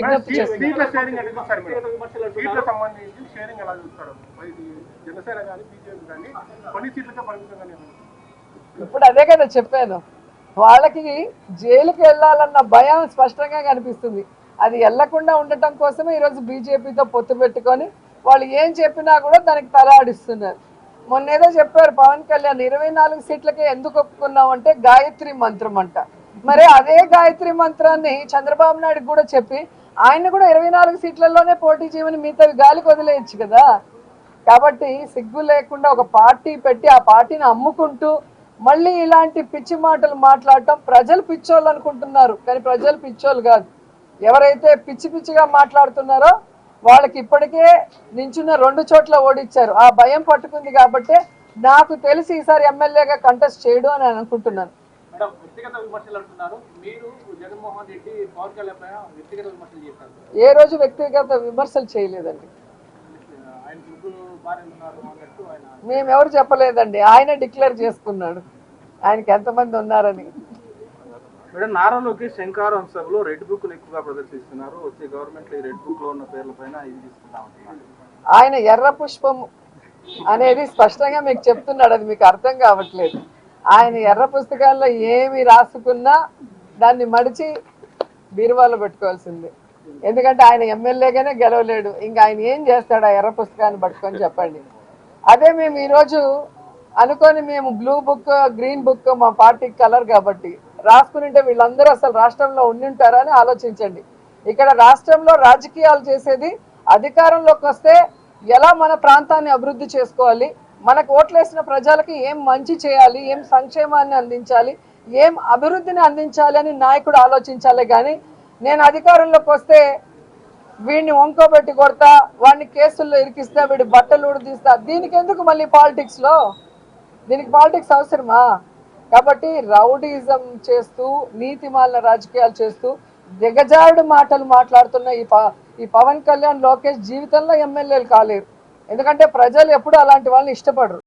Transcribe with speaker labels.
Speaker 1: విజ్ఞప్తి చేస్తున్నారు. ఇప్పుడు అదే కదా చెప్పాను, వాళ్ళకి జైలుకి వెళ్ళాలన్న భయం స్పష్టంగా కనిపిస్తుంది. అది వెళ్లకుండా ఉండటం కోసమే ఈరోజు బీజేపీతో పొత్తు పెట్టుకొని వాళ్ళు ఏం చెప్పినా కూడా దానికి తలాడిస్తున్నారు. మొన్నేదో చెప్పారు పవన్ కళ్యాణ్ 24 సీట్లకే ఎందుకు ఒప్పుకున్నాం అంటే గాయత్రి మంత్రం అంట. మరి అదే గాయత్రి మంత్రాన్ని చంద్రబాబు నాయుడు కూడా చెప్పి ఆయన కూడా 24 సీట్లలోనే పోటీ చేయమని మిగతా గాలికి వదిలేయచ్చు కదా. కాబట్టి సిగ్గు లేకుండా ఒక పార్టీ పెట్టి ఆ పార్టీని అమ్ముకుంటూ మళ్ళీ ఇలాంటి పిచ్చి మాటలు మాట్లాడటం, ప్రజలు పిచ్చోళ్ళు అనుకుంటున్నారు కానీ ప్రజలు పిచ్చోళ్ళు కాదు. ఎవరైతే పిచ్చి పిచ్చిగా మాట్లాడుతున్నారో వాళ్ళకి ఇప్పటికే నించున్న 2 చోట్ల ఓడిచ్చారు. ఆ భయం పట్టుకుంది కాబట్టి నాకు తెలిసి ఈసారి ఎమ్మెల్యేగా కంటెస్ట్ చేయడు అని అనుకుంటున్నాను. ఏ రోజు వ్యక్తిగత విమర్శలు చేయలేదండి, మేమెవరు చెప్పలేదండి, ఆయన డిక్లేర్ చేసుకున్నాడు ఆయనకి ఎంతమంది ఉన్నారని.
Speaker 2: మేడం, నారా లోకేష్ శంకారం సభలో రెడ్ బుక్ ఎక్కువగా ప్రదర్శిస్తున్నారు. వచ్చే గవర్నమెంట్ ఈ రెడ్ బుక్ లో ఉన్న పేర్ల పైన ఇది తీసుకుంటామంటున్నారు.
Speaker 1: ఆయన ఎర్ర పుష్పం అనేది స్పష్టంగా మీకు చెప్తున్నాడు, అది మీకు అర్థం కావట్లేదు. ఆయన ఎర్ర పుస్తకాల్లో ఏమి రాసుకున్నా దాన్ని మడిచి బీరువాలో పెట్టుకోవాల్సిందే. ఎందుకంటే ఆయన ఎమ్మెల్యేగానే గెలవలేడు, ఇంకా ఆయన ఏం చేస్తాడు ఆ ఎర్ర పుస్తకాన్ని పట్టుకొని చెప్పండి. అదే మేము ఈరోజు అనుకొని మేము బ్లూ బుక్ గ్రీన్ బుక్ మా పార్టీకి కలర్ కాబట్టి రాసుకునింటే వీళ్ళందరూ అసలు రాష్ట్రంలో ఉండింటారని ఆలోచించండి. ఇక్కడ రాష్ట్రంలో రాజకీయాలు చేసేది అధికారంలోకి వస్తే ఎలా మన ప్రాంతాన్ని అభివృద్ధి చేసుకోవాలి, మనకు ఓట్లేసిన ప్రజలకి ఏం మంచి చేయాలి, ఏం సంక్షేమాన్ని అందించాలి, ఏం అభివృద్ధిని అందించాలి అని నాయకుడు ఆలోచించాలి. కానీ నేను అధికారంలోకి వస్తే వీడిని వంకోబెట్టి కొడతా, వాడిని కేసుల్లో ఇరికిస్తా, వీడి బట్టలు ఉడిదీస్తా, దీనికి ఎందుకు మళ్ళీ పాలిటిక్స్లో? దీనికి పాలిటిక్స్ అవసరమా? కాబట్టి రౌడీజం చేస్తూ నీతిమాలిన రాజకీయాలు చేస్తూ దిగజారుడు మాటలు మాట్లాడుతున్న ఈ పవన్ కళ్యాణ్ లోకేష్ జీవితంలో ఎమ్మెల్యేలు కాలేరు. ఎందుకంటే ప్రజలు ఎప్పుడు అలాంటి వాళ్ళని ఇష్టపడరు.